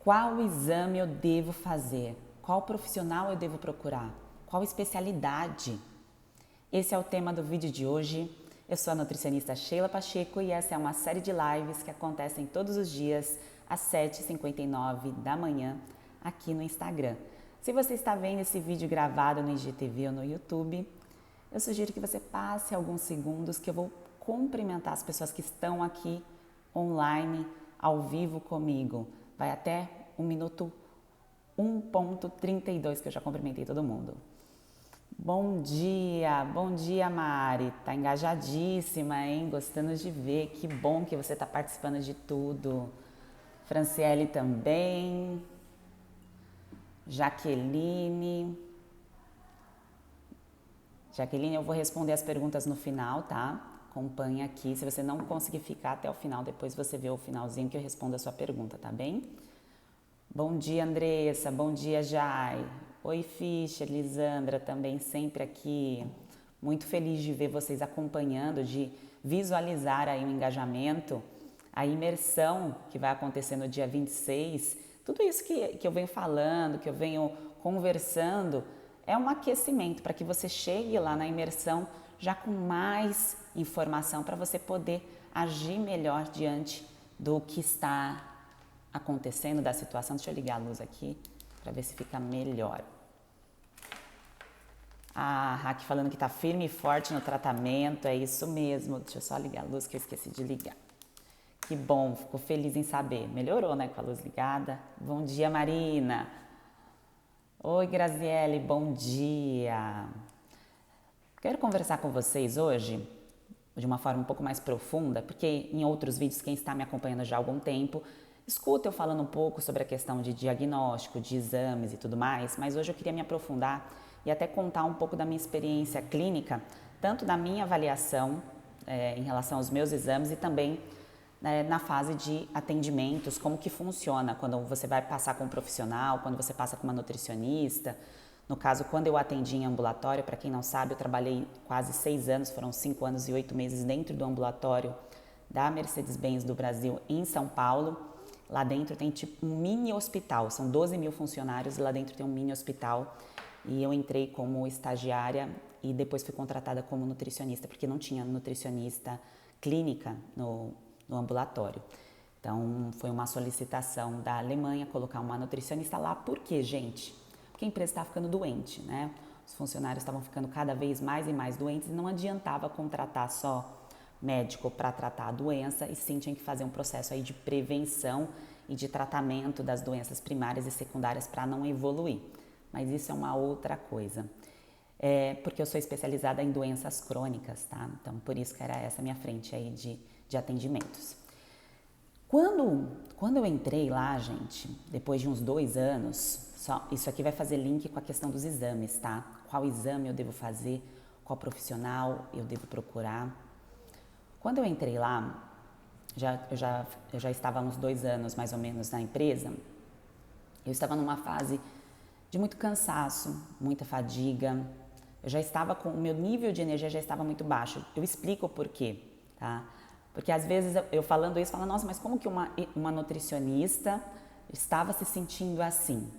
Qual exame eu devo fazer? Qual profissional eu devo procurar? Qual especialidade? Esse é o tema do vídeo de hoje. Eu sou a nutricionista Sheila Pacheco e essa é uma série de lives que acontecem todos os dias às 7h59 da manhã aqui no Instagram. Se você está vendo esse vídeo gravado no IGTV ou no YouTube, eu sugiro que você passe alguns segundos que eu vou cumprimentar as pessoas que estão aqui online, ao vivo comigo. Vai até o minuto 1.32 que eu já cumprimentei todo mundo. Bom dia Mari, tá engajadíssima, hein? Gostando de ver, que bom que você tá participando de tudo. Franciele também, Jaqueline, eu vou responder as perguntas no final, tá? Acompanha aqui, se você não conseguir ficar até o final, depois você vê o finalzinho que eu respondo a sua pergunta, tá bem? Bom dia, Andressa, bom dia, Jai. Oi, Fischer, Lisandra, também sempre aqui. Muito feliz de ver vocês acompanhando, de visualizar aí o engajamento, a imersão que vai acontecer no dia 26. Tudo isso que eu venho falando, que eu venho conversando, é um aquecimento para que você chegue lá na imersão já com mais informação para você poder agir melhor diante do que está acontecendo, da situação. Deixa eu ligar a luz aqui para ver se fica melhor. A Raque falando que está firme e forte no tratamento, é isso mesmo. Deixa eu só ligar a luz que eu esqueci de ligar. Que bom, fico feliz em saber. Melhorou, né, com a luz ligada. Bom dia, Marina. Oi, Graziele, bom dia. Quero conversar com vocês hoje de uma forma um pouco mais profunda, porque em outros vídeos, quem está me acompanhando já há algum tempo, escuta eu falando um pouco sobre a questão de diagnóstico, de exames e tudo mais, mas hoje eu queria me aprofundar e até contar um pouco da minha experiência clínica, tanto da minha avaliação em relação aos meus exames e também na fase de atendimentos, como que funciona quando você vai passar com um profissional, quando você passa com uma nutricionista. No caso, quando eu atendi em ambulatório, para quem não sabe, eu trabalhei quase 6 anos, foram 5 anos e 8 meses dentro do ambulatório da Mercedes-Benz do Brasil em São Paulo. Lá dentro tem tipo um mini hospital, são 12 mil funcionários e lá dentro tem um mini hospital. E eu entrei como estagiária e depois fui contratada como nutricionista, porque não tinha nutricionista clínica no ambulatório. Então, foi uma solicitação da Alemanha colocar uma nutricionista lá. Por quê, gente? Porque a empresa estava ficando doente, né? Os funcionários estavam ficando cada vez mais e mais doentes e não adiantava contratar só médico para tratar a doença e sim tinha que fazer um processo aí de prevenção e de tratamento das doenças primárias e secundárias para não evoluir. Mas isso é uma outra coisa. Porque eu sou especializada em doenças crônicas, tá? Então, por isso que era essa minha frente aí de atendimentos. Quando eu entrei lá, gente, depois de uns 2 anos, isso aqui vai fazer link com a questão dos exames, tá? Qual exame eu devo fazer, qual profissional eu devo procurar. Quando eu entrei lá, eu já estava há uns 2 anos mais ou menos na empresa, eu estava numa fase de muito cansaço, muita fadiga, eu já estava com, o meu nível de energia já estava muito baixo. Eu explico o porquê, tá? Porque às vezes eu falando isso, falo, nossa, mas como que uma nutricionista estava se sentindo assim?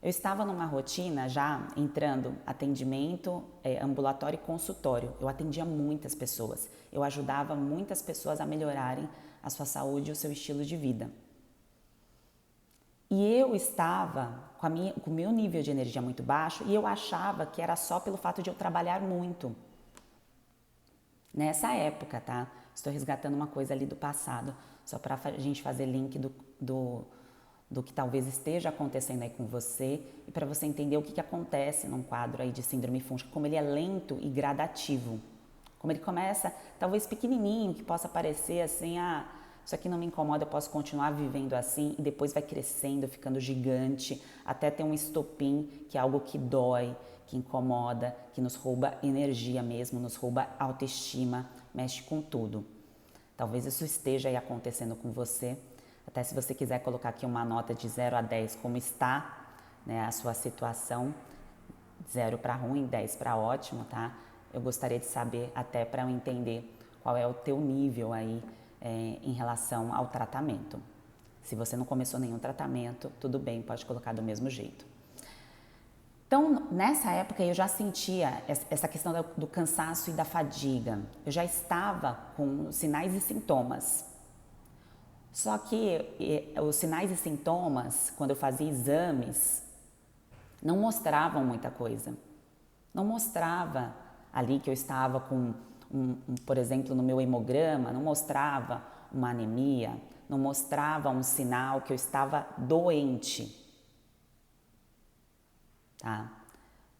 Eu estava numa rotina já entrando atendimento, ambulatório e consultório. Eu atendia muitas pessoas. Eu ajudava muitas pessoas a melhorarem a sua saúde e o seu estilo de vida. E eu estava com o meu nível de energia muito baixo e eu achava que era só pelo fato de eu trabalhar muito. Nessa época, tá? Estou resgatando uma coisa ali do passado, só para a gente fazer link do que talvez esteja acontecendo aí com você e para você entender o que acontece num quadro aí de síndrome fúngica, como ele é lento e gradativo. Como ele começa, talvez pequenininho, que possa parecer assim, isso aqui não me incomoda, eu posso continuar vivendo assim, e depois vai crescendo, ficando gigante, até ter um estopim, que é algo que dói, que incomoda, que nos rouba energia mesmo, nos rouba autoestima, mexe com tudo. Talvez isso esteja aí acontecendo com você. Até se você quiser colocar aqui uma nota de 0 a 10, como está, né, a sua situação, 0 para ruim, 10 para ótimo, tá? Eu gostaria de saber, até para eu entender qual é o teu nível aí em relação ao tratamento. Se você não começou nenhum tratamento, tudo bem, pode colocar do mesmo jeito. Então, nessa época eu já sentia essa questão do cansaço e da fadiga. Eu já estava com sinais e sintomas. Só que os sinais e sintomas, quando eu fazia exames, não mostravam muita coisa. Não mostrava ali que eu estava com, por exemplo, no meu hemograma, não mostrava uma anemia, não mostrava um sinal que eu estava doente. Tá?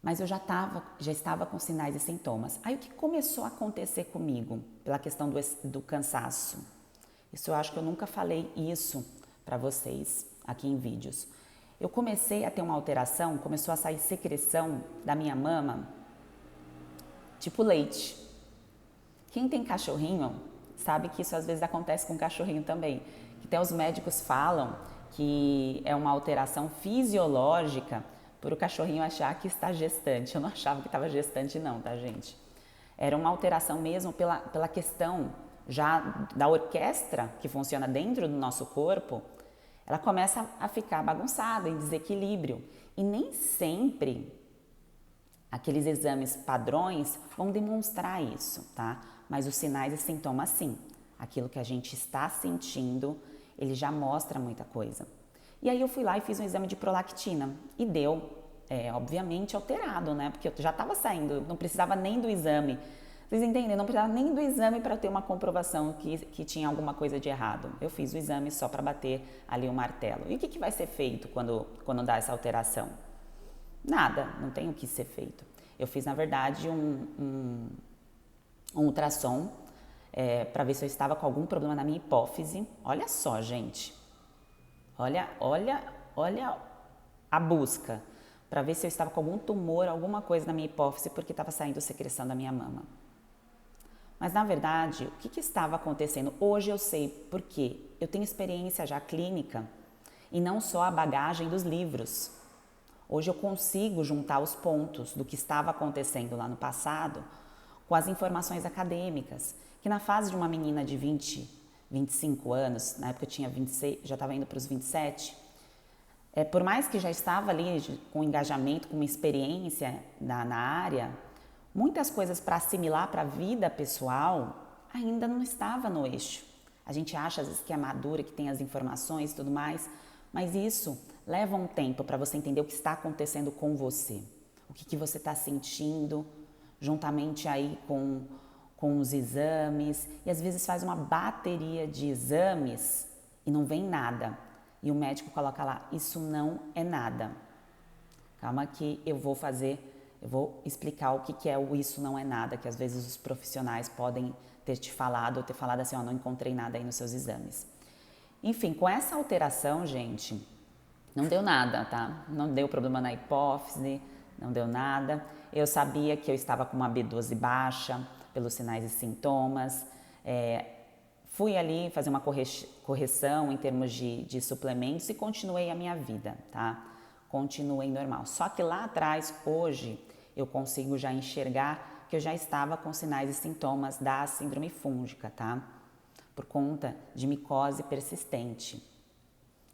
Mas eu já estava com sinais e sintomas. Aí o que começou a acontecer comigo pela questão do cansaço? Isso eu acho que eu nunca falei isso para vocês aqui em vídeos. Eu comecei a ter uma alteração, começou a sair secreção da minha mama, tipo leite. Quem tem cachorrinho sabe que isso às vezes acontece com cachorrinho também. Que até os médicos falam que é uma alteração fisiológica por o cachorrinho achar que está gestante. Eu não achava que estava gestante não, tá gente? Era uma alteração mesmo pela questão já da orquestra que funciona dentro do nosso corpo. Ela começa a ficar bagunçada, em desequilíbrio. E nem sempre aqueles exames padrões vão demonstrar isso, tá? Mas os sinais e sintomas sim. Aquilo que a gente está sentindo, ele já mostra muita coisa. E aí eu fui lá e fiz um exame de prolactina e deu, obviamente, alterado, né? Porque eu já estava saindo, não precisava nem do exame. Vocês entendem? Não precisava nem do exame para ter uma comprovação que tinha alguma coisa de errado. Eu fiz o exame só para bater ali o martelo. E o que vai ser feito quando dá essa alteração? Nada, não tem o que ser feito. Eu fiz, na verdade, um ultrassom para ver se eu estava com algum problema na minha hipófise. Olha só, gente. Olha a busca para ver se eu estava com algum tumor, alguma coisa na minha hipófise, porque estava saindo secreção da minha mama. Mas, na verdade, o que estava acontecendo? Hoje eu sei por quê. Eu tenho experiência já clínica e não só a bagagem dos livros. Hoje eu consigo juntar os pontos do que estava acontecendo lá no passado com as informações acadêmicas, que na fase de uma menina de 25 anos, na época eu tinha 26, já estava indo para os 27, por mais que já estava ali com engajamento, com uma experiência na área, muitas coisas para assimilar para a vida pessoal ainda não estava no eixo. A gente acha às vezes que é madura, que tem as informações e tudo mais, mas isso leva um tempo para você entender o que está acontecendo com você, o que você está sentindo, juntamente aí com os exames, e às vezes faz uma bateria de exames e não vem nada. E o médico coloca lá, isso não é nada. Calma que eu vou explicar o que é o isso não é nada, que às vezes os profissionais podem ter te falado ou ter falado assim, ó, não encontrei nada aí nos seus exames. Enfim, com essa alteração, gente, não deu nada, tá? Não deu problema na hipófise, não deu nada. Eu sabia que eu estava com uma B12 baixa, pelos sinais e sintomas. Fui ali fazer uma correção em termos de suplementos e continuei a minha vida, tá? Continuei normal. Só que lá atrás, hoje, eu consigo já enxergar que eu já estava com sinais e sintomas da síndrome fúngica, tá? Por conta de micose persistente.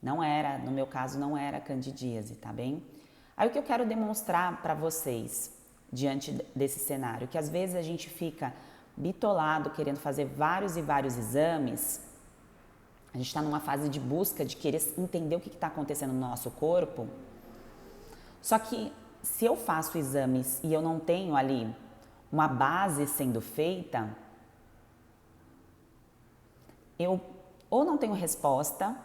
Não era, no meu caso, não era candidíase, tá bem? Aí o que eu quero demonstrar para vocês, diante desse cenário, que às vezes a gente fica bitolado querendo fazer vários e vários exames, a gente está numa fase de busca, de querer entender o que está acontecendo no nosso corpo, só que se eu faço exames e eu não tenho ali uma base sendo feita, eu ou não tenho resposta,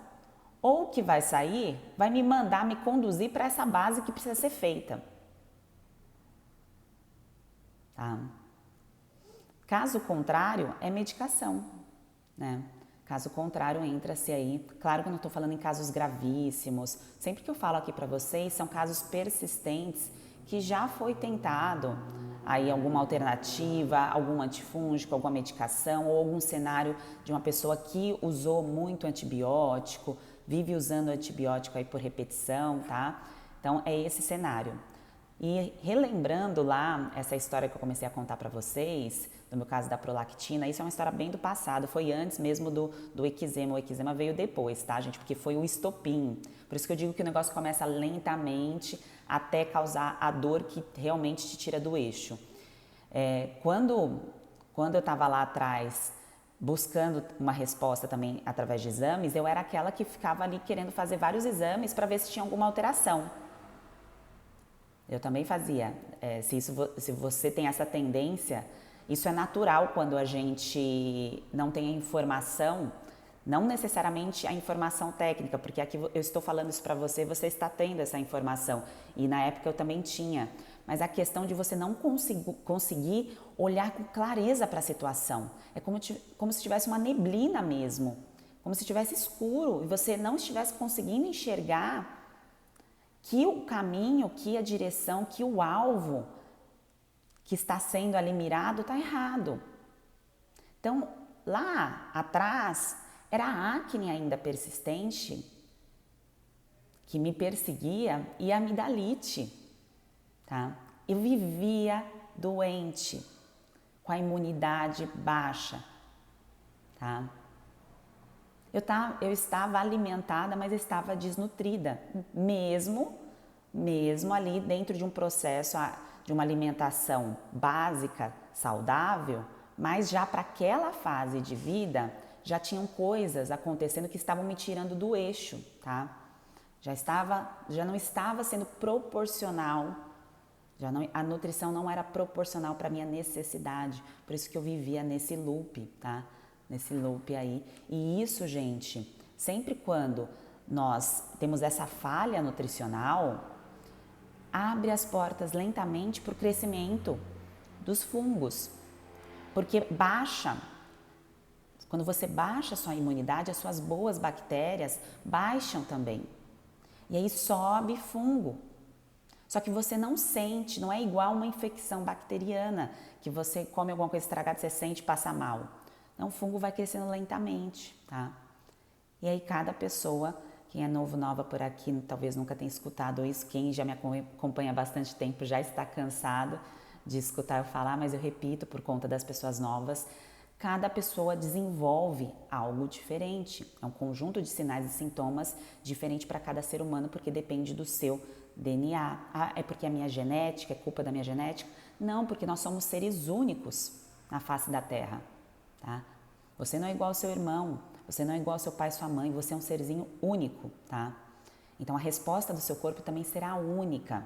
ou o que vai sair vai me mandar me conduzir para essa base que precisa ser feita. Tá? Caso contrário, é medicação, né? Caso contrário, entra-se aí. Claro que eu não estou falando em casos gravíssimos. Sempre que eu falo aqui para vocês, são casos persistentes que já foi tentado aí alguma alternativa, algum antifúngico, alguma medicação ou algum cenário de uma pessoa que usou muito antibiótico, vive usando antibiótico aí por repetição, tá? Então, é esse cenário. E relembrando lá essa história que eu comecei a contar para vocês, no meu caso da prolactina, isso é uma história bem do passado, foi antes mesmo do eczema, o eczema veio depois, tá, gente? Porque foi o estopim. Por isso que eu digo que o negócio começa lentamente até causar a dor que realmente te tira do eixo. Quando eu estava lá atrás buscando uma resposta também através de exames, eu era aquela que ficava ali querendo fazer vários exames para ver se tinha alguma alteração. Eu também fazia. Se você tem essa tendência, isso é natural quando a gente não tem a informação, não necessariamente a informação técnica, porque aqui eu estou falando isso para você, você está tendo essa informação. E na época eu também tinha. Mas a questão de você não conseguir olhar com clareza para a situação. É como se tivesse uma neblina mesmo, como se estivesse escuro e você não estivesse conseguindo enxergar que o caminho, que a direção, que o alvo que está sendo ali mirado está errado. Então, lá atrás, era a acne ainda persistente que me perseguia e a amidalite, tá? Eu vivia doente, com a imunidade baixa, tá? Eu estava alimentada, mas estava desnutrida, mesmo ali dentro de um processo de uma alimentação básica, saudável, mas já para aquela fase de vida, já tinham coisas acontecendo que estavam me tirando do eixo, tá? Já não estava sendo proporcional, a nutrição não era proporcional para a minha necessidade, por isso que eu vivia nesse loop, tá? Nesse loop aí. E isso, gente, sempre quando nós temos essa falha nutricional, abre as portas lentamente para o crescimento dos fungos. Porque quando você baixa a sua imunidade, as suas boas bactérias baixam também. E aí sobe fungo. Só que você não sente, não é igual uma infecção bacteriana, que você come alguma coisa estragada, você sente e passa mal. Não, o fungo vai crescendo lentamente, tá? E aí cada pessoa, quem é novo, nova por aqui, talvez nunca tenha escutado isso, quem já me acompanha há bastante tempo já está cansado de escutar eu falar, mas eu repito por conta das pessoas novas, cada pessoa desenvolve algo diferente, é um conjunto de sinais e sintomas diferente para cada ser humano, porque depende do seu DNA. Ah, é porque a minha genética, é culpa da minha genética? Não, porque nós somos seres únicos na face da Terra. Tá? Você não é igual ao seu irmão, você não é igual ao seu pai e sua mãe, você é um serzinho único, tá? Então a resposta do seu corpo também será única.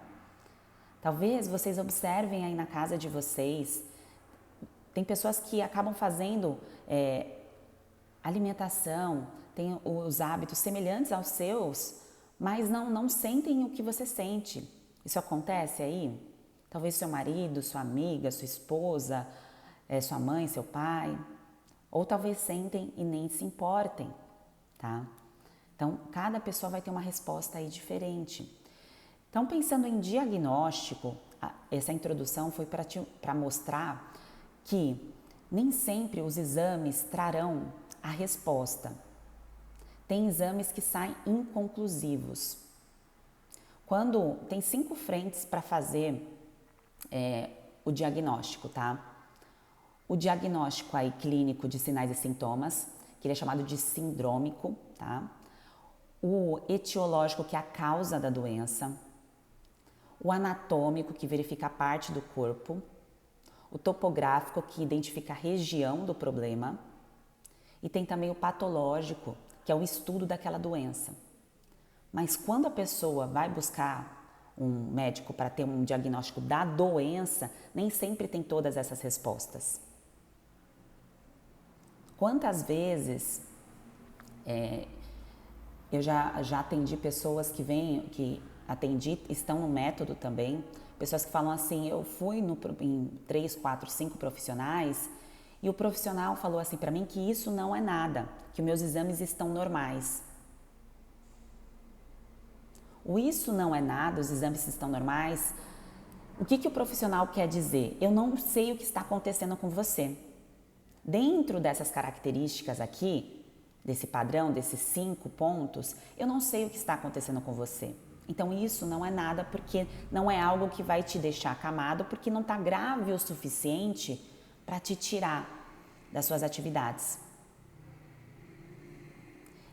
Talvez vocês observem aí na casa de vocês, tem pessoas que acabam fazendo alimentação, têm os hábitos semelhantes aos seus, mas não sentem o que você sente. Isso acontece aí? Talvez seu marido, sua amiga, sua esposa, sua mãe, seu pai... Ou talvez sentem e nem se importem, tá? Então, cada pessoa vai ter uma resposta aí diferente. Então, pensando em diagnóstico, essa introdução foi para mostrar que nem sempre os exames trarão a resposta. Tem exames que saem inconclusivos. Quando tem 5 frentes para fazer o diagnóstico, tá? O diagnóstico aí clínico de sinais e sintomas, que ele é chamado de sindrômico, tá? O etiológico, que é a causa da doença. O anatômico, que verifica a parte do corpo. O topográfico, que identifica a região do problema. E tem também o patológico, que é o estudo daquela doença. Mas quando a pessoa vai buscar um médico para ter um diagnóstico da doença, nem sempre tem todas essas respostas. Quantas vezes eu já atendi pessoas que atendi, estão no método também, pessoas que falam assim, eu fui em 3, 4, 5 profissionais e o profissional falou assim para mim que isso não é nada, que os meus exames estão normais. O isso não é nada, os exames estão normais, o que o profissional quer dizer? Eu não sei o que está acontecendo com você. Dentro dessas características aqui, desse padrão, desses 5 pontos, eu não sei o que está acontecendo com você. Então isso não é nada, porque não é algo que vai te deixar acamado, porque não está grave o suficiente para te tirar das suas atividades.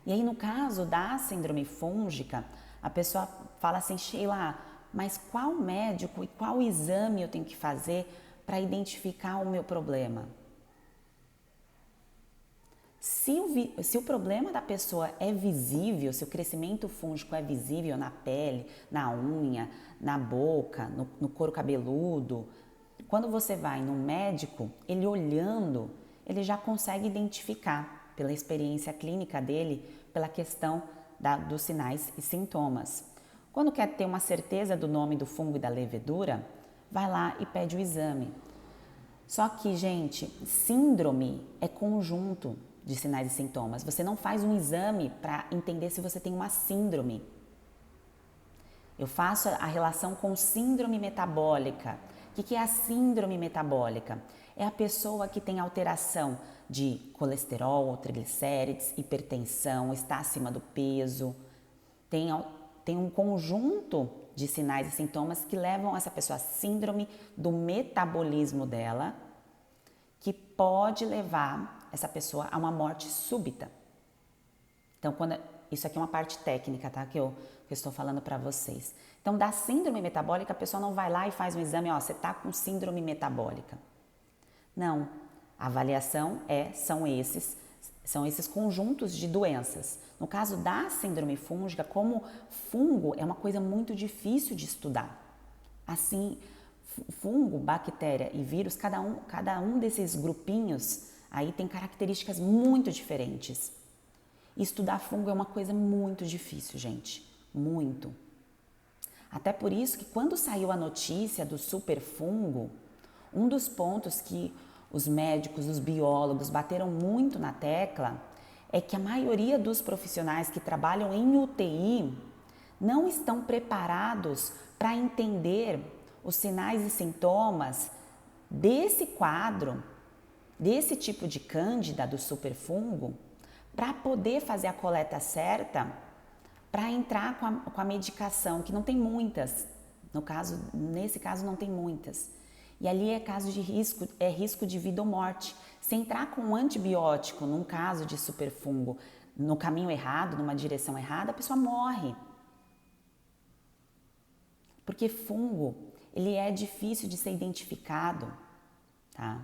E aí no caso da síndrome fúngica, a pessoa fala assim, Sheila, mas qual médico e qual exame eu tenho que fazer para identificar o meu problema? Se o problema da pessoa é visível, se o crescimento fúngico é visível na pele, na unha, na boca, no couro cabeludo, quando você vai no médico, ele olhando, ele já consegue identificar, pela experiência clínica dele, pela questão dos sinais e sintomas. Quando quer ter uma certeza do nome do fungo e da levedura, vai lá e pede o exame. Só que, gente, síndrome é conjunto de sinais e sintomas. Você não faz um exame para entender se você tem uma síndrome. Eu faço a relação com síndrome metabólica. O que é a síndrome metabólica? É a pessoa que tem alteração de colesterol, triglicérides, hipertensão, está acima do peso. Tem um conjunto de sinais e sintomas que levam essa pessoa à síndrome do metabolismo dela, que pode levar essa pessoa a uma morte súbita. Então, isso aqui é uma parte técnica, tá? Que eu estou falando para vocês. Então, da síndrome metabólica, a pessoa não vai lá e faz um exame, ó, você tá com síndrome metabólica. Não. A avaliação são esses conjuntos de doenças. No caso da síndrome fúngica, como fungo é uma coisa muito difícil de estudar. Assim, fungo, bactéria e vírus, cada um desses grupinhos aí tem características muito diferentes. Estudar fungo é uma coisa muito difícil, gente. Muito. Até por isso que quando saiu a notícia do superfungo, um dos pontos que os médicos, os biólogos bateram muito na tecla é que a maioria dos profissionais que trabalham em UTI não estão preparados para entender os sinais e sintomas desse quadro, desse tipo de cândida do superfungo, para poder fazer a coleta certa, para entrar com a medicação, que não tem muitas, nesse caso não tem muitas. E ali é caso de risco, é risco de vida ou morte. Se entrar com um antibiótico num caso de superfungo no caminho errado, numa direção errada, a pessoa morre. Porque fungo, ele é difícil de ser identificado, tá?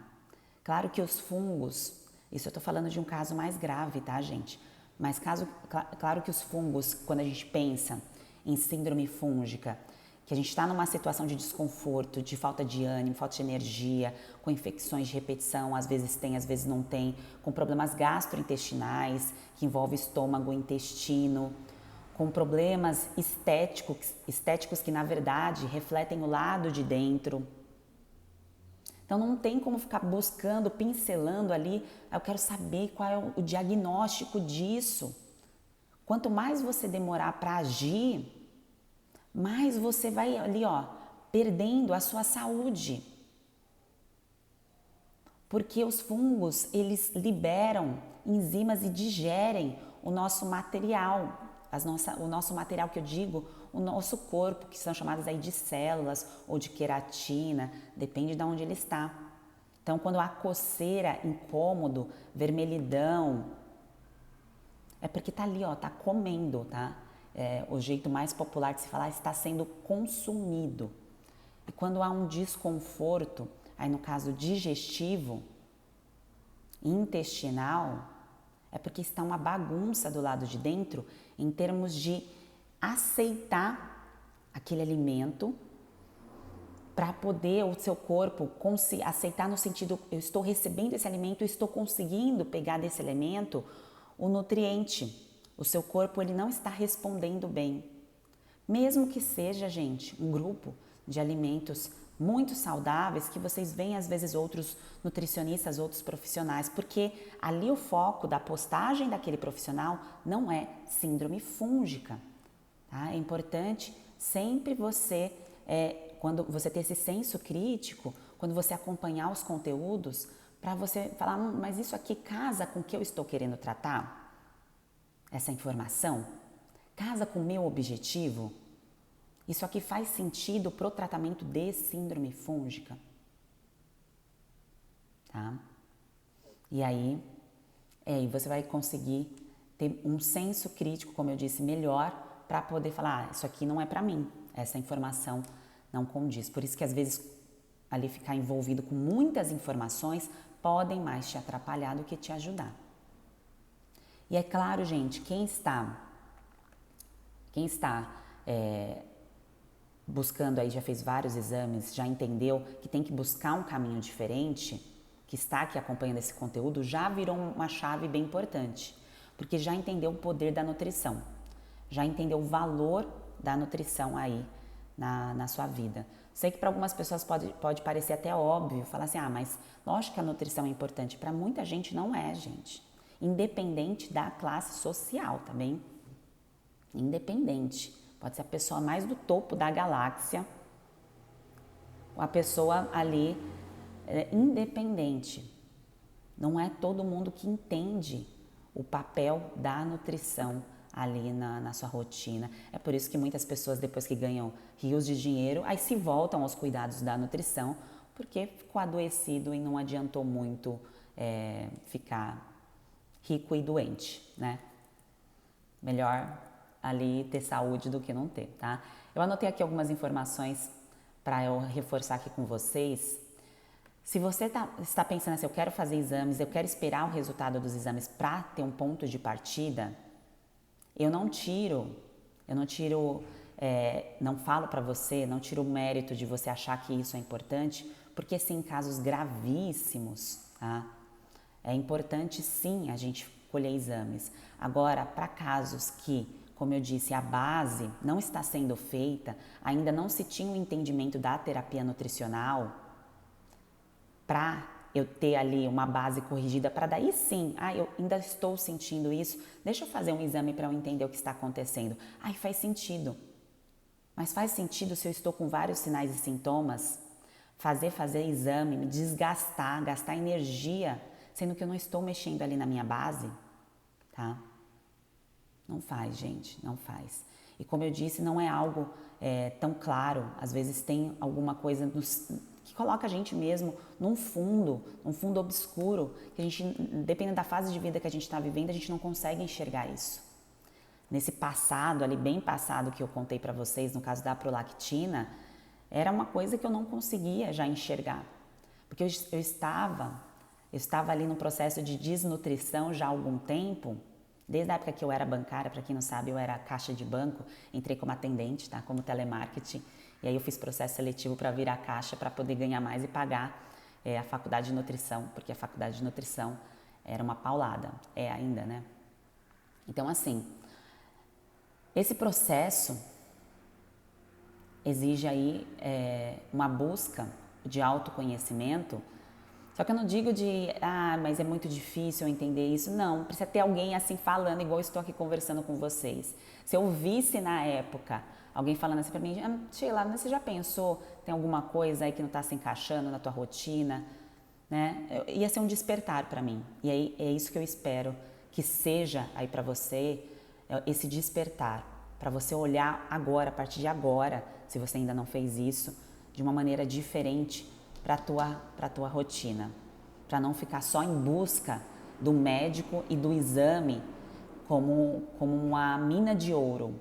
Claro que os fungos, isso eu tô falando de um caso mais grave, tá, gente? Mas claro que os fungos, quando a gente pensa em síndrome fúngica, que a gente está numa situação de desconforto, de falta de ânimo, falta de energia, com infecções de repetição, às vezes tem, às vezes não tem, com problemas gastrointestinais, que envolve estômago, intestino, com problemas estéticos que na verdade refletem o lado de dentro. Então não tem como ficar buscando, pincelando ali, eu quero saber qual é o diagnóstico disso. Quanto mais você demorar para agir, mais você vai ali, ó, perdendo a sua saúde. Porque os fungos, eles liberam enzimas e digerem o nosso material, o nosso material que eu digo, o nosso corpo, que são chamadas aí de células ou de queratina, depende de onde ele está. Então, quando há coceira, incômodo, vermelhidão, é porque tá ali, ó, tá comendo, tá? O jeito mais popular de se falar está sendo consumido. E quando há um desconforto, aí no caso digestivo, intestinal, é porque está uma bagunça do lado de dentro em termos de aceitar aquele alimento para poder o seu corpo aceitar no sentido, eu estou recebendo esse alimento, eu estou conseguindo pegar desse alimento o nutriente. O seu corpo ele não está respondendo bem. Mesmo que seja, gente, um grupo de alimentos muito saudáveis que vocês veem às vezes outros nutricionistas, outros profissionais, porque ali o foco da postagem daquele profissional não é síndrome fúngica. Tá? É importante sempre você, quando você ter esse senso crítico, quando você acompanhar os conteúdos, para você falar, mas isso aqui casa com o que eu estou querendo tratar? Essa informação? Casa com o meu objetivo? Isso aqui faz sentido para o tratamento de síndrome fúngica? Tá? E aí você vai conseguir ter um senso crítico, como eu disse, melhor para poder falar, isso aqui não é para mim, essa informação não condiz. Por isso que às vezes ali ficar envolvido com muitas informações podem mais te atrapalhar do que te ajudar. E é claro, gente, quem está buscando aí, já fez vários exames, já entendeu que tem que buscar um caminho diferente, que está aqui acompanhando esse conteúdo, já virou uma chave bem importante, porque já entendeu o poder da nutrição, já entendeu o valor da nutrição aí na sua vida. Sei que para algumas pessoas pode parecer até óbvio, falar assim, mas lógico que a nutrição é importante. Para muita gente não é, gente. Independente da classe social, tá bem? Independente. Pode ser a pessoa mais do topo da galáxia, a pessoa ali independente. Não é todo mundo que entende o papel da nutrição ali na sua rotina. É por isso que muitas pessoas, depois que ganham rios de dinheiro, aí se voltam aos cuidados da nutrição, porque ficou adoecido e não adiantou muito ficar rico e doente, né? Melhor ali ter saúde do que não ter, tá? Eu anotei aqui algumas informações para eu reforçar aqui com vocês. Se você está pensando assim, eu quero fazer exames, eu quero esperar o resultado dos exames para ter um ponto de partida, não falo para você, não tiro o mérito de você achar que isso é importante, porque sim, em casos gravíssimos, tá? É importante sim a gente colher exames. Agora, para casos que, como eu disse, a base não está sendo feita, ainda não se tinha um entendimento da terapia nutricional, para eu ter ali uma base corrigida, para daí sim, eu ainda estou sentindo isso, deixa eu fazer um exame para eu entender o que está acontecendo. Faz sentido. Mas faz sentido se eu estou com vários sinais e sintomas, fazer exame, me desgastar, gastar energia, sendo que eu não estou mexendo ali na minha base, tá? Não faz, gente, não faz. E como eu disse, não é algo tão claro, às vezes tem alguma coisa que coloca a gente mesmo num fundo obscuro, que a gente, dependendo da fase de vida que a gente está vivendo, a gente não consegue enxergar isso. Nesse passado, ali bem passado que eu contei para vocês, no caso da prolactina, era uma coisa que eu não conseguia já enxergar. Porque eu estava ali num processo de desnutrição já há algum tempo, desde a época que eu era bancária, para quem não sabe, eu era caixa de banco, entrei como atendente, tá? Como telemarketing, e aí eu fiz processo seletivo para virar caixa para poder ganhar mais e pagar a faculdade de nutrição, porque a faculdade de nutrição era uma paulada, ainda, né? Então, assim, esse processo exige aí uma busca de autoconhecimento. Só que eu não digo mas é muito difícil eu entender isso. Não, precisa ter alguém assim falando, igual eu estou aqui conversando com vocês. Se eu visse na época alguém falando assim pra mim, Sheila, você já pensou, tem alguma coisa aí que não está se encaixando na tua rotina? Né? Ia ser um despertar para mim. E aí é isso que eu espero que seja aí para você, esse despertar. Para você olhar agora, a partir de agora, se você ainda não fez isso, de uma maneira diferente para a tua rotina, para não ficar só em busca do médico e do exame como uma mina de ouro,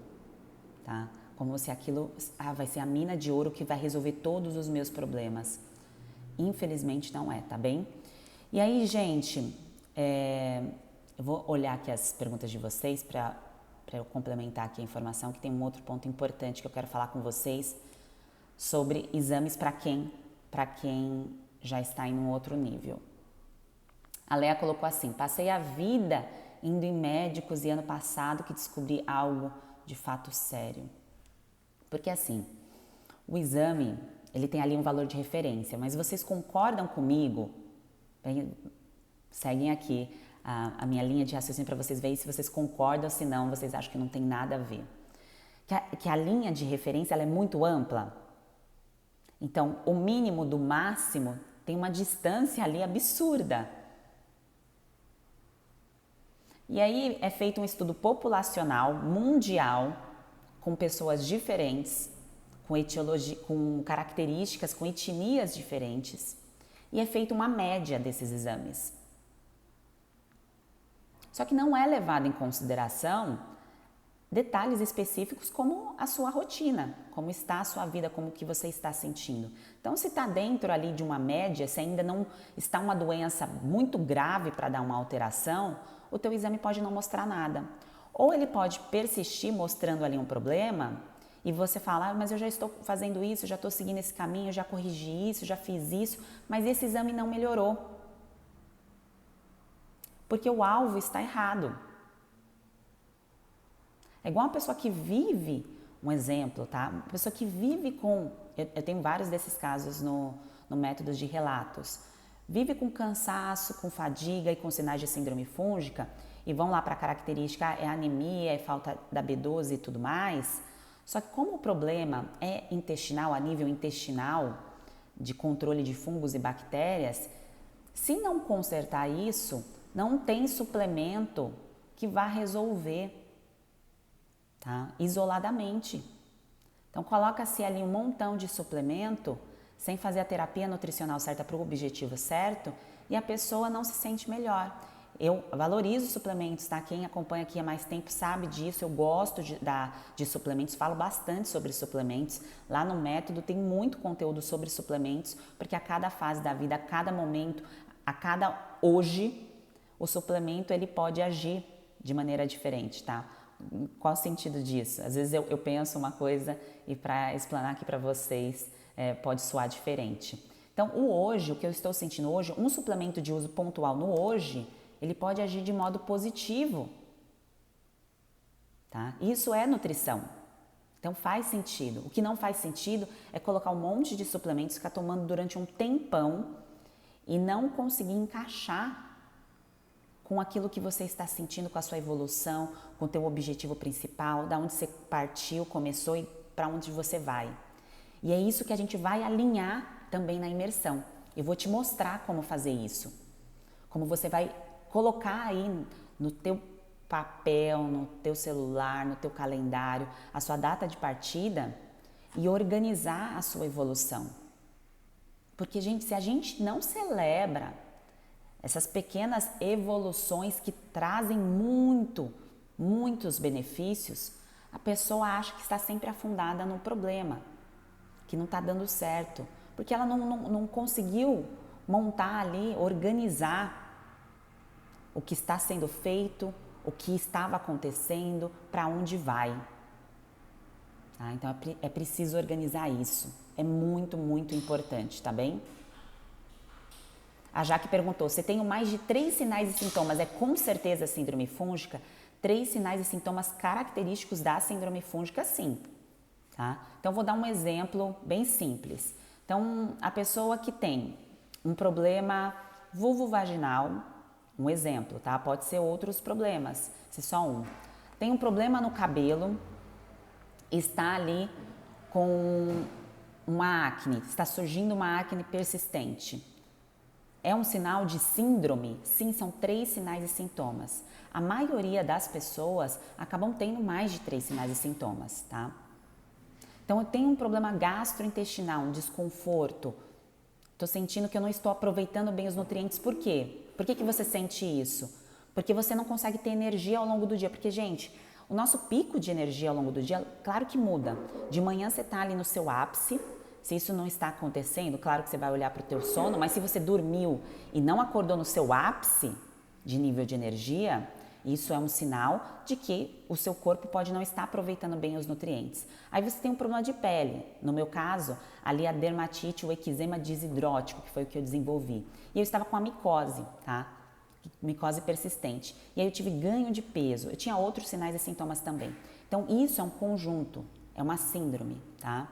tá? Como se aquilo vai ser a mina de ouro que vai resolver todos os meus problemas. Infelizmente não é, tá bem? E aí, gente, eu vou olhar aqui as perguntas de vocês para eu complementar aqui a informação, que tem um outro ponto importante que eu quero falar com vocês sobre exames para quem já está em um outro nível. A Lea colocou assim, passei a vida indo em médicos e ano passado que descobri algo de fato sério. Porque assim, o exame, ele tem ali um valor de referência, mas vocês concordam comigo? Seguem aqui a minha linha de raciocínio para vocês verem se vocês concordam ou se não, vocês acham que não tem nada a ver. Que a linha de referência ela é muito ampla. Então, o mínimo do máximo tem uma distância ali absurda. E aí é feito um estudo populacional, mundial, com pessoas diferentes, com etiologia, com características, com etnias diferentes, e é feita uma média desses exames. Só que não é levado em consideração detalhes específicos como a sua rotina, como está a sua vida, como que você está sentindo. Então, se está dentro ali de uma média, se ainda não está uma doença muito grave para dar uma alteração, o teu exame pode não mostrar nada. Ou ele pode persistir mostrando ali um problema e você fala, mas eu já estou fazendo isso, já estou seguindo esse caminho, já corrigi isso, já fiz isso, mas esse exame não melhorou. Porque o alvo está errado. É igual uma pessoa que vive, um exemplo, tá? Uma pessoa que vive com, eu tenho vários desses casos no método de relatos, vive com cansaço, com fadiga e com sinais de síndrome fúngica e vão lá para a característica, é anemia, é falta da B12 e tudo mais. Só que como o problema é intestinal, a nível intestinal, de controle de fungos e bactérias, se não consertar isso, não tem suplemento que vá resolver. Tá? Isoladamente. Então, coloca-se ali um montão de suplemento sem fazer a terapia nutricional certa para o objetivo certo e a pessoa não se sente melhor. Eu valorizo suplementos, tá? Quem acompanha aqui há mais tempo sabe disso, eu gosto de suplementos, falo bastante sobre suplementos. Lá no método tem muito conteúdo sobre suplementos, porque a cada fase da vida, a cada momento, a cada hoje, o suplemento ele pode agir de maneira diferente, tá? Qual o sentido disso? Às vezes eu penso uma coisa e para explanar aqui para vocês pode soar diferente. Então, o hoje, o que eu estou sentindo hoje, um suplemento de uso pontual no hoje, ele pode agir de modo positivo. Tá? Isso é nutrição. Então, faz sentido. O que não faz sentido é colocar um monte de suplementos, ficar tomando durante um tempão e não conseguir encaixar com aquilo que você está sentindo, com a sua evolução, com o teu objetivo principal, da onde você partiu, começou e para onde você vai. E é isso que a gente vai alinhar também na imersão. Eu vou te mostrar como fazer isso. Como você vai colocar aí no teu papel, no teu celular, no teu calendário, a sua data de partida e organizar a sua evolução. Porque, gente, se a gente não celebra essas pequenas evoluções que trazem muitos benefícios, a pessoa acha que está sempre afundada no problema, que não está dando certo, porque ela não conseguiu montar ali, organizar o que está sendo feito, o que estava acontecendo, para onde vai. Tá? Então é preciso organizar isso, é muito importante, tá bem? A Jaque perguntou, se tenho mais de 3 sinais e sintomas, é com certeza síndrome fúngica? 3 sinais e sintomas característicos da síndrome fúngica, sim. Tá? Então, vou dar um exemplo bem simples. Então, a pessoa que tem um problema vulvovaginal, um exemplo, tá? Pode ser outros problemas, se só um. Tem um problema no cabelo, está ali com uma acne, está surgindo uma acne persistente. É um sinal de síndrome? Sim, são 3 sinais e sintomas. A maioria das pessoas acabam tendo mais de 3 sinais e sintomas, tá? Então, eu tenho um problema gastrointestinal, um desconforto. Estou sentindo que eu não estou aproveitando bem os nutrientes. Por quê? Por que você sente isso? Porque você não consegue ter energia ao longo do dia. Porque, gente, o nosso pico de energia ao longo do dia, claro que muda. De manhã você está ali no seu ápice. Se isso não está acontecendo, claro que você vai olhar para o teu sono, mas se você dormiu e não acordou no seu ápice de nível de energia, isso é um sinal de que o seu corpo pode não estar aproveitando bem os nutrientes. Aí você tem um problema de pele. No meu caso, ali a dermatite, o eczema desidrótico, que foi o que eu desenvolvi. E eu estava com a micose, tá? Micose persistente. E aí eu tive ganho de peso. Eu tinha outros sinais e sintomas também. Então, isso é um conjunto, é uma síndrome, tá?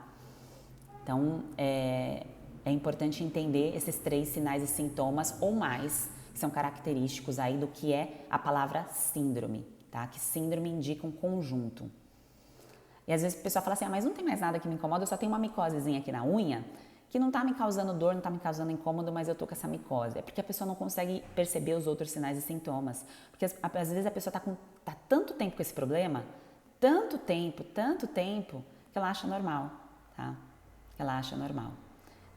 Então, é importante entender esses 3 sinais e sintomas ou mais, que são característicos aí do que é a palavra síndrome, tá? Que síndrome indica um conjunto. E às vezes o pessoal fala assim, mas não tem mais nada que me incomoda, eu só tenho uma micosezinha aqui na unha, que não tá me causando dor, não tá me causando incômodo, mas eu tô com essa micose. É porque a pessoa não consegue perceber os outros sinais e sintomas. Porque às vezes a pessoa tá tanto tempo com esse problema, tanto tempo, que ela acha normal. tá? Ela acha normal.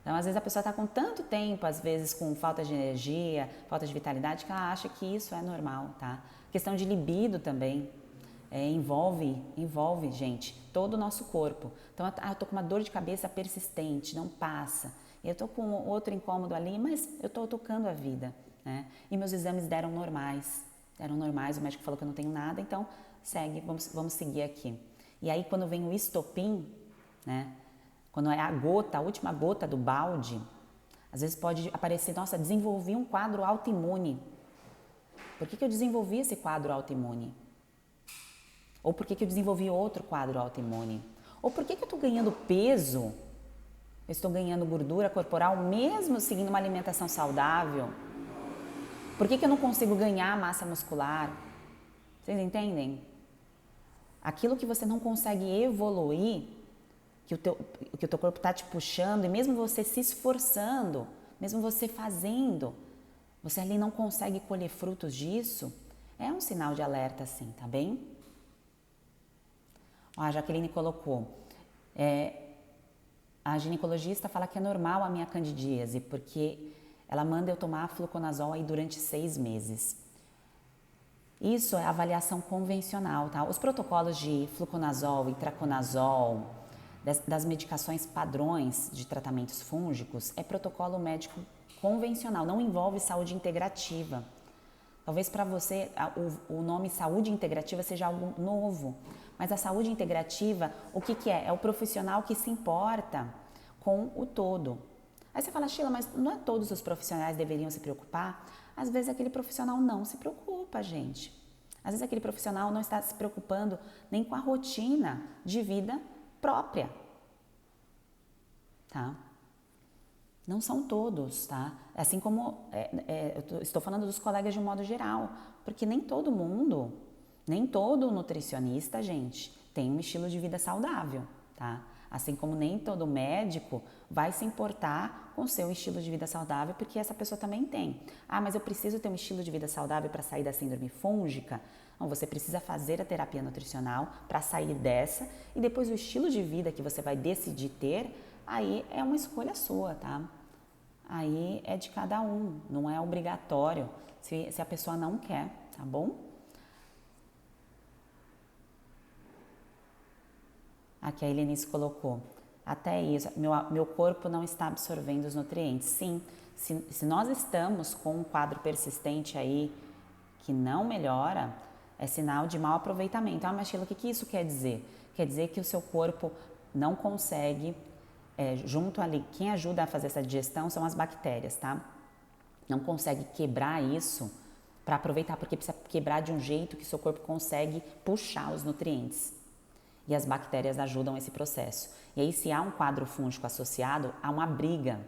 Então, às vezes a pessoa está com tanto tempo, às vezes com falta de energia, falta de vitalidade, que ela acha que isso é normal, tá? Questão de libido também, envolve, gente, todo o nosso corpo. Então, eu tô com uma dor de cabeça persistente, não passa. Eu tô com outro incômodo ali, mas eu tô tocando a vida, né? E meus exames deram normais, o médico falou que eu não tenho nada, então segue, vamos seguir aqui. E aí, quando vem o estopim, né? Quando é a última gota do balde, às vezes pode aparecer, nossa, desenvolvi um quadro autoimune. Por que eu desenvolvi esse quadro autoimune? Ou por que eu desenvolvi outro quadro autoimune? Ou por que eu estou ganhando peso, eu estou ganhando gordura corporal mesmo seguindo uma alimentação saudável? Por que eu não consigo ganhar massa muscular? Vocês entendem? Aquilo que você não consegue evoluir, que o teu corpo está te puxando, e mesmo você se esforçando, mesmo você fazendo, você ali não consegue colher frutos disso, é um sinal de alerta sim, tá bem? Ó, a Jaqueline colocou, a ginecologista fala que é normal a minha candidíase, porque ela manda eu tomar fluconazol aí durante 6 meses. Isso é avaliação convencional, tá? Os protocolos de fluconazol, itraconazol, das medicações padrões de tratamentos fúngicos, é protocolo médico convencional, não envolve saúde integrativa. Talvez para você o nome saúde integrativa seja algo novo, mas a saúde integrativa, o que é? É o profissional que se importa com o todo. Aí você fala, Sheila, mas não é todos os profissionais deveriam se preocupar? Às vezes aquele profissional não se preocupa, gente. Às vezes aquele profissional não está se preocupando nem com a rotina de vida própria, tá? Não são todos, tá? Assim como eu estou falando dos colegas de um modo geral, porque nem todo mundo, nem todo nutricionista, gente, tem um estilo de vida saudável, tá? Assim como nem todo médico vai se importar com o seu estilo de vida saudável, porque essa pessoa também tem. Ah, mas eu preciso ter um estilo de vida saudável para sair da síndrome fúngica? Não, você precisa fazer a terapia nutricional para sair dessa, e depois o estilo de vida que você vai decidir ter, aí é uma escolha sua, tá? Aí é de cada um, não é obrigatório se a pessoa não quer, tá bom? Aqui a Helenice colocou, até isso, meu corpo não está absorvendo os nutrientes. Sim, se nós estamos com um quadro persistente aí que não melhora, é sinal de mau aproveitamento. Ah, mas Sheila, o que isso quer dizer? Quer dizer que o seu corpo não consegue, junto ali, quem ajuda a fazer essa digestão são as bactérias, tá? Não consegue quebrar isso para aproveitar, porque precisa quebrar de um jeito que o seu corpo consegue puxar os nutrientes. E as bactérias ajudam esse processo. E aí, se há um quadro fúngico associado, há uma briga.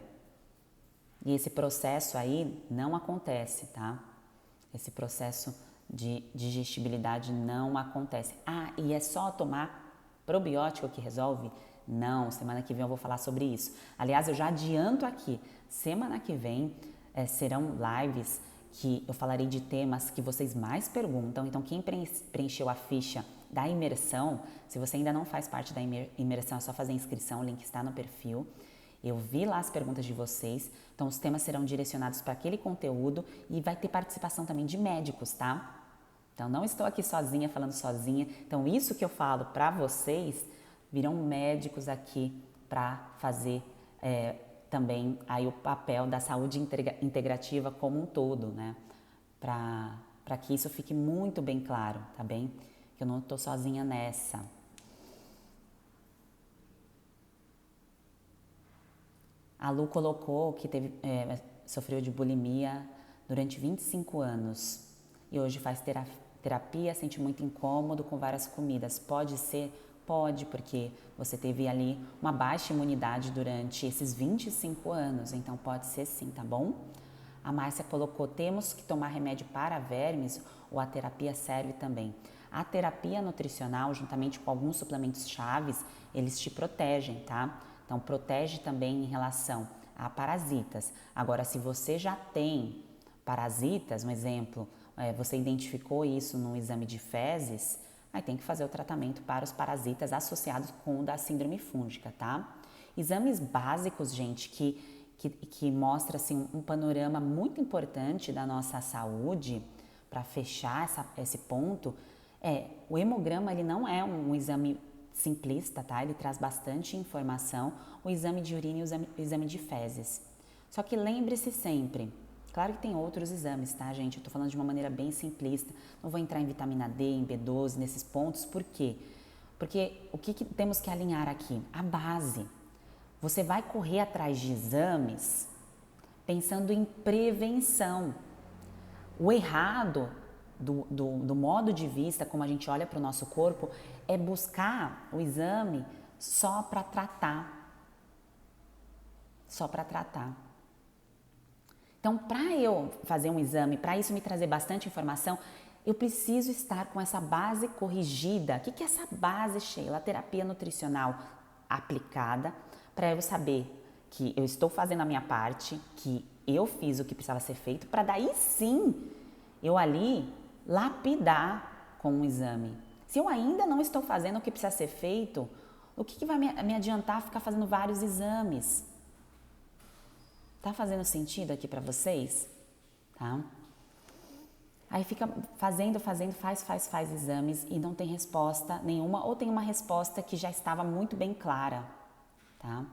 E esse processo aí não acontece, tá? Esse processo de digestibilidade não acontece. Ah, e é só tomar probiótico que resolve? Não, semana que vem eu vou falar sobre isso. Aliás, eu já adianto aqui, semana que vem serão lives que eu falarei de temas que vocês mais perguntam. Então, quem preencheu a ficha da imersão, se você ainda não faz parte da imersão, é só fazer a inscrição, o link está no perfil. Eu vi lá as perguntas de vocês, então os temas serão direcionados para aquele conteúdo e vai ter participação também de médicos, tá? Então não estou aqui sozinha, falando sozinha. Então isso que eu falo para vocês, virão médicos aqui para fazer também aí o papel da saúde integrativa como um todo, né? Para que isso fique muito bem claro, tá bem? Que eu não estou sozinha nessa. A Lu colocou que sofreu de bulimia durante 25 anos e hoje faz terapia, sente muito incômodo com várias comidas. Pode ser? Pode, porque você teve ali uma baixa imunidade durante esses 25 anos, então pode ser sim, tá bom? A Márcia colocou, temos que tomar remédio para vermes ou a terapia serve também? A terapia nutricional, juntamente com alguns suplementos chaves, eles te protegem, tá? Então, protege também em relação a parasitas. Agora, se você já tem parasitas, um exemplo, você identificou isso no exame de fezes, aí tem que fazer o tratamento para os parasitas associados com o da síndrome fúngica, tá? Exames básicos, gente, que mostra assim, um panorama muito importante da nossa saúde, para fechar esse ponto, o hemograma ele não é um exame simplista, tá? Ele traz bastante informação, o exame de urina e o exame de fezes. Só que lembre-se sempre, claro que tem outros exames, tá, gente? Eu tô falando de uma maneira bem simplista, não vou entrar em vitamina D, em B12, nesses pontos, por quê? Porque o que temos que alinhar aqui? A base. Você vai correr atrás de exames pensando em prevenção. O errado do modo de vista, como a gente olha para o nosso corpo, é buscar o exame só para tratar. Só para tratar. Então, para eu fazer um exame, para isso me trazer bastante informação, eu preciso estar com essa base corrigida. O que é essa base, Sheila? A terapia nutricional aplicada, para eu saber que eu estou fazendo a minha parte, que eu fiz o que precisava ser feito, para daí sim eu ali lapidar com um exame. Se eu ainda não estou fazendo o que precisa ser feito, o que vai me adiantar ficar fazendo vários exames? Tá fazendo sentido aqui para vocês? Tá? Aí fica faz exames e não tem resposta nenhuma, ou tem uma resposta que já estava muito bem clara, tá?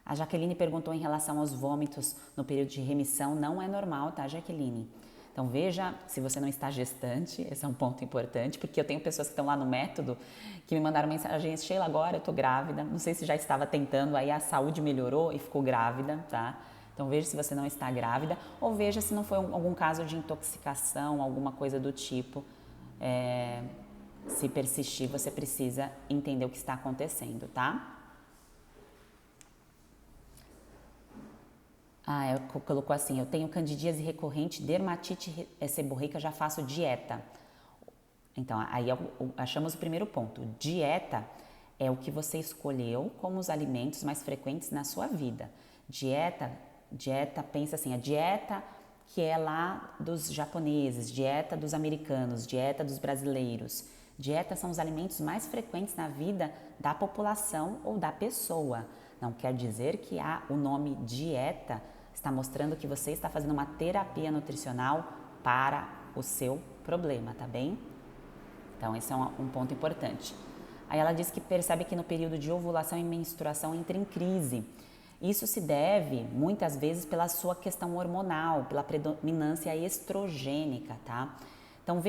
A Jaqueline perguntou em relação aos vômitos no período de remissão, não é normal, tá, Jaqueline? Então veja se você não está gestante, esse é um ponto importante, porque eu tenho pessoas que estão lá no método que me mandaram mensagens, Sheila, agora eu tô grávida, não sei se já estava tentando, aí a saúde melhorou e ficou grávida, tá? Então veja se você não está grávida ou veja se não foi algum caso de intoxicação, alguma coisa do tipo. Se persistir, você precisa entender o que está acontecendo, tá? Colocou assim, eu tenho candidíase recorrente, dermatite seborreica, já faço dieta. Então, aí achamos o primeiro ponto. Dieta é o que você escolheu como os alimentos mais frequentes na sua vida. Dieta, pensa assim, a dieta que é lá dos japoneses, dieta dos americanos, dieta dos brasileiros. Dieta são os alimentos mais frequentes na vida da população ou da pessoa. Não quer dizer que o nome dieta está mostrando que você está fazendo uma terapia nutricional para o seu problema, tá bem? Então, esse é um ponto importante. Aí ela diz que percebe que no período de ovulação e menstruação entra em crise. Isso se deve, muitas vezes, pela sua questão hormonal, pela predominância estrogênica, tá? Então,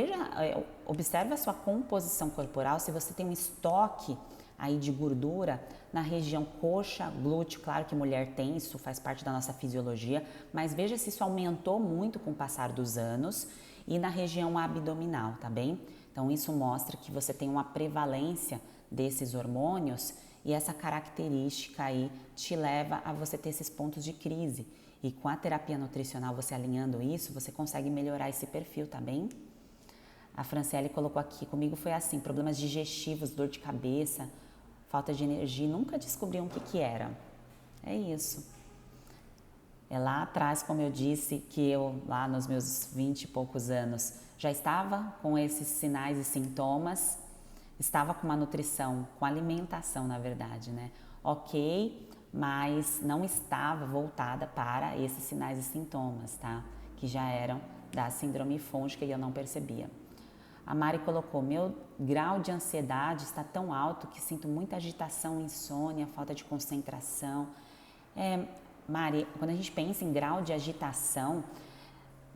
observe a sua composição corporal, se você tem um estoque aí de gordura na região coxa, glúteo, claro que mulher tem, isso faz parte da nossa fisiologia, mas veja se isso aumentou muito com o passar dos anos e na região abdominal, tá bem? Então isso mostra que você tem uma prevalência desses hormônios e essa característica aí te leva a você ter esses pontos de crise. E com a terapia nutricional, você alinhando isso, você consegue melhorar esse perfil, tá bem? A Franciele colocou aqui, comigo foi assim, problemas digestivos, dor de cabeça, falta de energia, nunca descobriam o que era. É isso. É lá atrás, como eu disse, que eu, lá nos meus 20 e poucos anos, já estava com esses sinais e sintomas, estava com uma nutrição, com alimentação, na verdade, né? Ok, mas não estava voltada para esses sinais e sintomas, tá? Que já eram da síndrome fúngica e eu não percebia. A Mari colocou, meu grau de ansiedade está tão alto que sinto muita agitação, insônia, falta de concentração. Mari, quando a gente pensa em grau de agitação,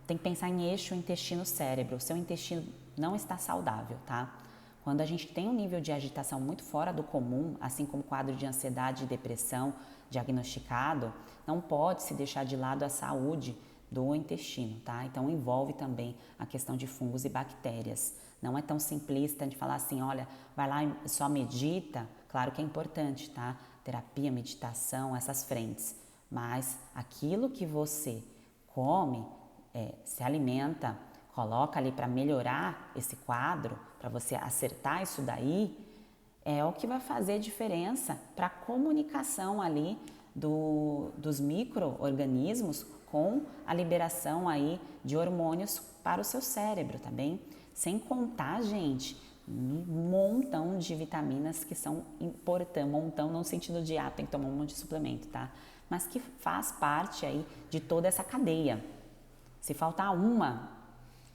tem que pensar em eixo intestino-cérebro. O seu intestino não está saudável, tá? Quando a gente tem um nível de agitação muito fora do comum, assim como quadro de ansiedade e depressão diagnosticado, não pode se deixar de lado a saúde do intestino, tá? Então envolve também a questão de fungos e bactérias. Não é tão simplista de falar assim, olha, vai lá e só medita. Claro que é importante, tá? Terapia, meditação, essas frentes. Mas aquilo que você come, se alimenta, coloca ali para melhorar esse quadro, para você acertar isso daí, é o que vai fazer diferença para a comunicação ali dos micro-organismos com a liberação aí de hormônios para o seu cérebro, tá bem? Sem contar, gente, um montão de vitaminas que são importantes, montão não no sentido de, tem que tomar um monte de suplemento, tá? Mas que faz parte aí de toda essa cadeia. Se faltar uma,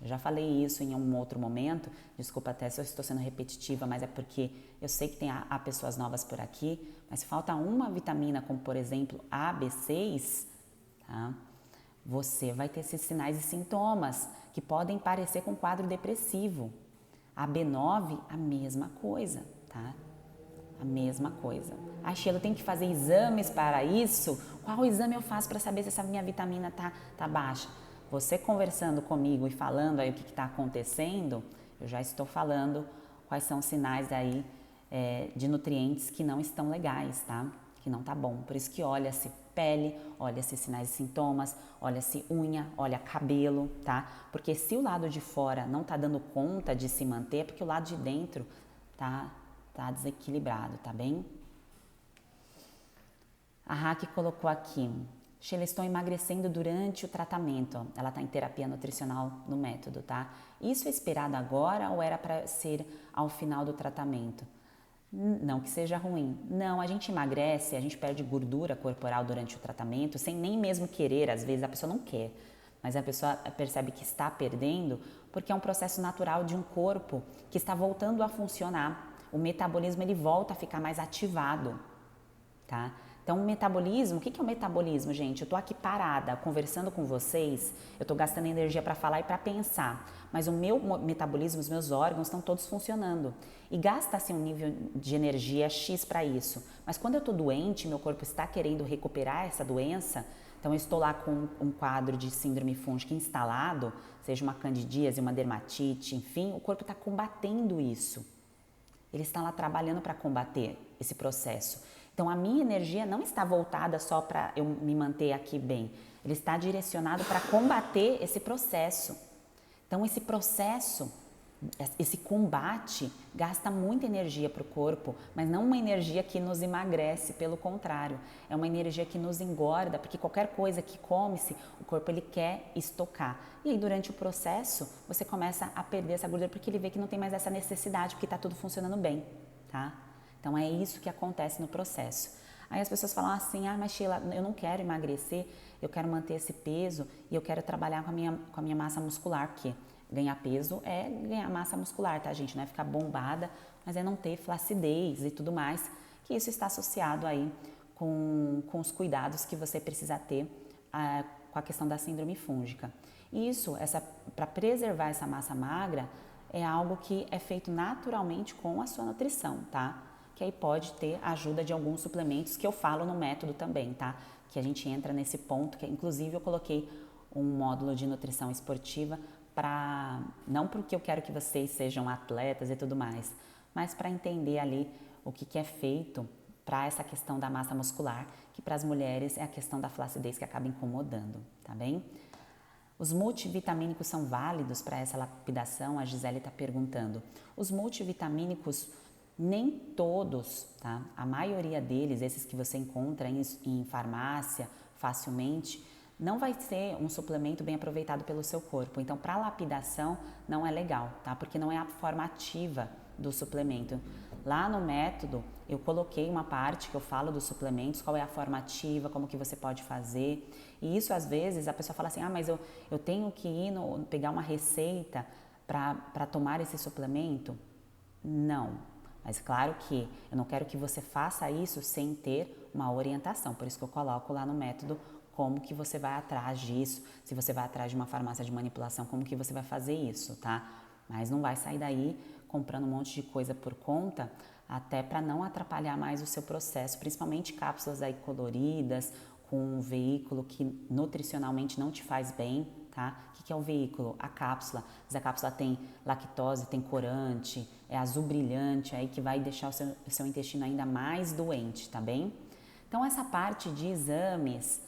eu já falei isso em um outro momento, desculpa até se eu estou sendo repetitiva, mas é porque eu sei que há pessoas novas por aqui, mas se falta uma vitamina, como por exemplo a B6, tá? Você vai ter esses sinais e sintomas que podem parecer com quadro depressivo. A B9, a mesma coisa, tá? A mesma coisa. Ah, Sheila, eu tenho que fazer exames para isso? Qual exame eu faço para saber se essa minha vitamina tá baixa? Você conversando comigo e falando aí o que está acontecendo, eu já estou falando quais são os sinais aí de nutrientes que não estão legais, tá? Que não tá bom. Por isso que olha-se pele, olha-se sinais e sintomas, olha-se unha, olha cabelo, tá? Porque se o lado de fora não tá dando conta de se manter, é porque o lado de dentro tá desequilibrado, tá bem? A Raque colocou aqui, Sheila, estou emagrecendo durante o tratamento. Ela está em terapia nutricional no método, tá? Isso é esperado agora ou era para ser ao final do tratamento? Não que seja ruim. Não, a gente emagrece, a gente perde gordura corporal durante o tratamento, sem nem mesmo querer, às vezes a pessoa não quer, mas a pessoa percebe que está perdendo porque é um processo natural de um corpo que está voltando a funcionar. O metabolismo ele volta a ficar mais ativado, tá? Então, o metabolismo, o que é o metabolismo, gente? Eu tô aqui parada, conversando com vocês, eu tô gastando energia para falar e para pensar, mas o meu metabolismo, os meus órgãos estão todos funcionando. E gasta-se um nível de energia X para isso. Mas quando eu tô doente, meu corpo está querendo recuperar essa doença, então eu estou lá com um quadro de síndrome fúngica instalado, seja uma candidíase, uma dermatite, enfim, o corpo está combatendo isso. Ele está lá trabalhando para combater esse processo. Então, a minha energia não está voltada só para eu me manter aqui bem. Ele está direcionado para combater esse processo. Então, esse processo, esse combate, gasta muita energia para o corpo, mas não uma energia que nos emagrece, pelo contrário. É uma energia que nos engorda, porque qualquer coisa que come-se, o corpo ele quer estocar. E aí, durante o processo, você começa a perder essa gordura, porque ele vê que não tem mais essa necessidade, porque está tudo funcionando bem, tá? Então, é isso que acontece no processo. Aí as pessoas falam assim, mas Sheila, eu não quero emagrecer, eu quero manter esse peso e eu quero trabalhar com a minha massa muscular, porque ganhar peso é ganhar massa muscular, tá, gente? Não é ficar bombada, mas é não ter flacidez e tudo mais, que isso está associado aí com os cuidados que você precisa ter com a questão da síndrome fúngica. Isso, para preservar essa massa magra, é algo que é feito naturalmente com a sua nutrição, tá? Que aí pode ter a ajuda de alguns suplementos que eu falo no método também, tá? Que a gente entra nesse ponto, que inclusive eu coloquei um módulo de nutrição esportiva não porque eu quero que vocês sejam atletas e tudo mais, mas para entender ali o que é feito para essa questão da massa muscular, que para as mulheres é a questão da flacidez que acaba incomodando, tá bem? Os multivitamínicos são válidos para essa lapidação? A Gisele está perguntando. Os multivitamínicos, nem todos, tá? A maioria deles, esses que você encontra em farmácia facilmente, não vai ser um suplemento bem aproveitado pelo seu corpo. Então, para lapidação, não é legal, tá? Porque não é a forma ativa do suplemento. Lá no método, eu coloquei uma parte que eu falo dos suplementos, qual é a forma ativa, como que você pode fazer. E isso, às vezes, a pessoa fala assim, mas eu tenho que ir pegar uma receita para tomar esse suplemento? Não. Mas claro que eu não quero que você faça isso sem ter uma orientação. Por isso que eu coloco lá no método como que você vai atrás disso, se você vai atrás de uma farmácia de manipulação, como que você vai fazer isso, tá? Mas não vai sair daí comprando um monte de coisa por conta, até para não atrapalhar mais o seu processo, principalmente cápsulas aí coloridas, com um veículo que nutricionalmente não te faz bem, tá? O que é o veículo? A cápsula. Mas a cápsula tem lactose, tem corante, é azul brilhante, aí que vai deixar o seu intestino ainda mais doente, tá bem? Então, essa parte de exames,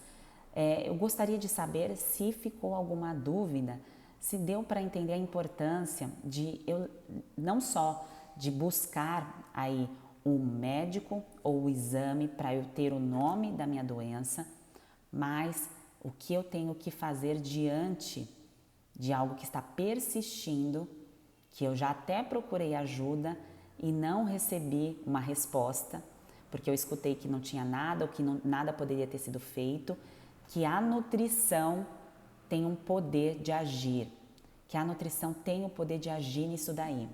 eu gostaria de saber se ficou alguma dúvida, se deu para entender a importância de eu não só de buscar aí o médico ou o exame para eu ter o nome da minha doença, mas o que eu tenho que fazer diante de algo que está persistindo que eu já até procurei ajuda e não recebi uma resposta, porque eu escutei que não tinha nada, ou que nada poderia ter sido feito, que a nutrição tem um poder de agir, que a nutrição tem o poder de agir nisso daí.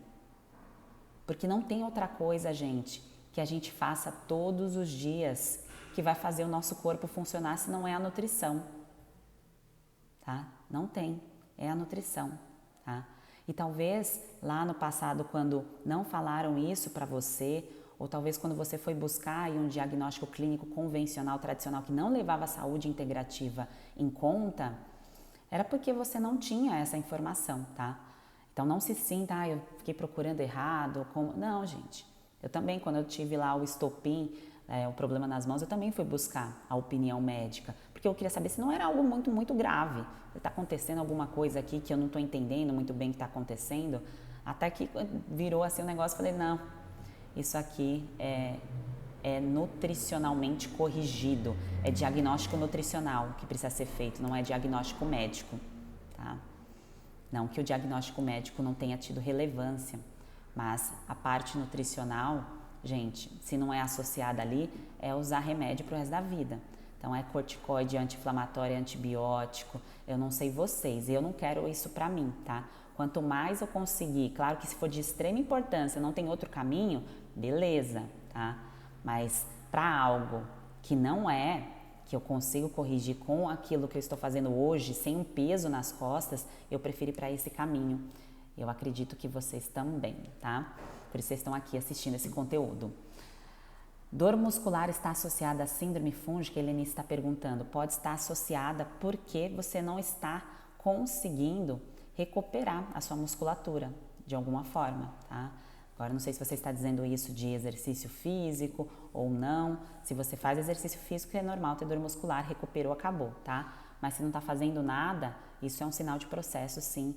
Porque não tem outra coisa, gente, que a gente faça todos os dias que vai fazer o nosso corpo funcionar se não é a nutrição, tá? Não tem, é a nutrição, tá? E talvez lá no passado, quando não falaram isso para você, ou talvez quando você foi buscar aí um diagnóstico clínico convencional, tradicional, que não levava a saúde integrativa em conta, era porque você não tinha essa informação, tá? Então não se sinta, eu fiquei procurando errado, como... Não, gente. Eu também, quando eu tive lá o estopim, o problema nas mãos, eu também fui buscar a opinião médica, porque eu queria saber se não era algo muito, muito grave. Está acontecendo alguma coisa aqui que eu não estou entendendo muito bem o que está acontecendo, até que virou assim um negócio, falei, não, isso aqui é nutricionalmente corrigido, é diagnóstico nutricional que precisa ser feito, não é diagnóstico médico, tá? Não que o diagnóstico médico não tenha tido relevância, mas a parte nutricional, gente, se não é associada ali, é usar remédio pro resto da vida. Então é corticoide, anti-inflamatório, antibiótico, eu não sei vocês, eu não quero isso pra mim, tá? Quanto mais eu conseguir, claro que se for de extrema importância, não tem outro caminho, beleza, tá? Mas para algo que não é, que eu consigo corrigir com aquilo que eu estou fazendo hoje, sem um peso nas costas, eu prefiro ir para esse caminho. Eu acredito que vocês também, tá? Por isso vocês estão aqui assistindo esse conteúdo. Dor muscular está associada à síndrome fúngica? A Helene está perguntando. Pode estar associada porque você não está conseguindo recuperar a sua musculatura de alguma forma, tá? Agora, não sei se você está dizendo isso de exercício físico ou não. Se você faz exercício físico, é normal ter dor muscular, recuperou, acabou, tá? Mas se não está fazendo nada, isso é um sinal de processo, sim,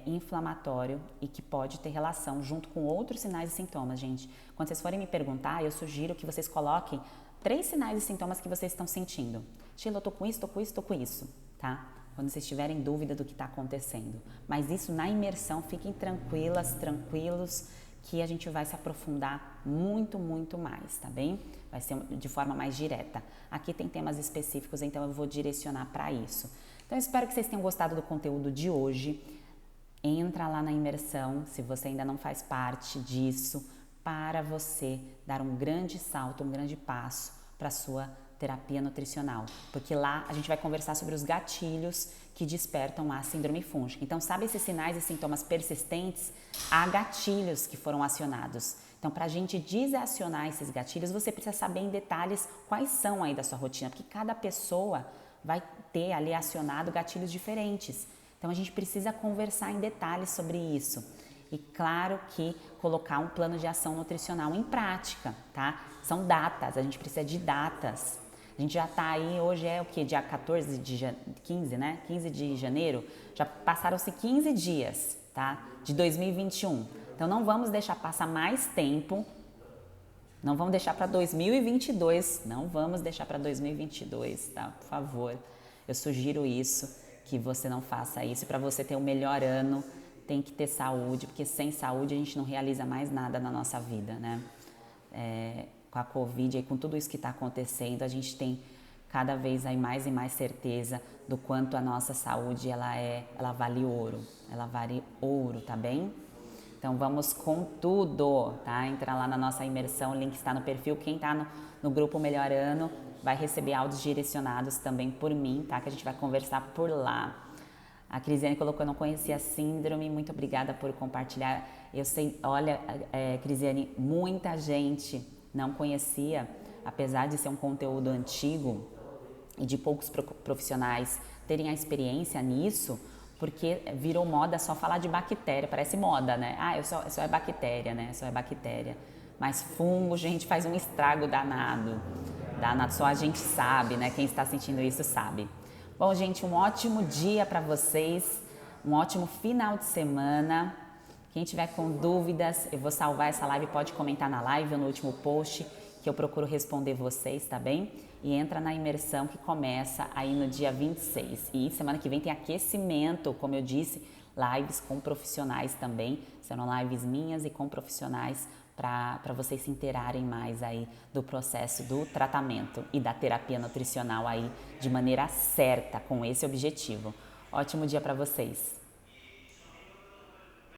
inflamatório e que pode ter relação junto com outros sinais e sintomas, gente. Quando vocês forem me perguntar, eu sugiro que vocês coloquem 3 sinais e sintomas que vocês estão sentindo. Sheila, eu tô com isso, tô com isso, tô com isso, tá? Quando vocês tiverem dúvida do que está acontecendo. Mas isso na imersão, fiquem tranquilas, tranquilos, que a gente vai se aprofundar muito, muito mais, tá bem? Vai ser de forma mais direta. Aqui tem temas específicos, então eu vou direcionar para isso. Então eu espero que vocês tenham gostado do conteúdo de hoje. Entra lá na imersão, se você ainda não faz parte disso, para você dar um grande salto, um grande passo para a sua terapia nutricional. Porque lá a gente vai conversar sobre os gatilhos que despertam a síndrome fúngica. Então, sabe esses sinais e sintomas persistentes? Há gatilhos que foram acionados. Então, para a gente desacionar esses gatilhos, você precisa saber em detalhes quais são aí da sua rotina, porque cada pessoa vai ter ali acionado gatilhos diferentes. Então, a gente precisa conversar em detalhes sobre isso. E claro que colocar um plano de ação nutricional em prática, tá? São datas, a gente precisa de datas. A gente já tá aí, hoje é o quê? Dia 15, né? 15 de janeiro. Já passaram-se 15 dias, tá? De 2021. Então, não vamos deixar passar mais tempo. Não vamos deixar para 2022. Não vamos deixar para 2022, tá? Por favor. Eu sugiro isso, que você não faça isso. Para você ter o melhor ano, tem que ter saúde, porque sem saúde a gente não realiza mais nada na nossa vida, né? Com a Covid e com tudo isso que está acontecendo, a gente tem cada vez aí mais e mais certeza do quanto a nossa saúde ela vale ouro, tá bem? Então vamos com tudo, tá? Entra lá na nossa imersão, o link está no perfil. Quem está no grupo Melhor Ano vai receber áudios direcionados também por mim, tá? Que a gente vai conversar por lá. A Crisiane colocou, eu não conhecia a síndrome, muito obrigada por compartilhar. Eu sei, olha, Crisiane, muita gente não conhecia, apesar de ser um conteúdo antigo e de poucos profissionais terem a experiência nisso, porque virou moda só falar de bactéria, parece moda, né? Só é bactéria, né? Só é bactéria. Mas fungo, gente, faz um estrago danado. Danado, só a gente sabe, né? Quem está sentindo isso sabe. Bom, gente, um ótimo dia para vocês, um ótimo final de semana. Quem tiver com dúvidas, eu vou salvar essa live, pode comentar na live ou no último post, que eu procuro responder vocês, tá bem? E entra na imersão que começa aí no dia 26. E semana que vem tem aquecimento, como eu disse, lives com profissionais também, serão lives minhas e com profissionais para vocês se inteirarem mais aí do processo do tratamento e da terapia nutricional aí de maneira certa, com esse objetivo. Ótimo dia para vocês!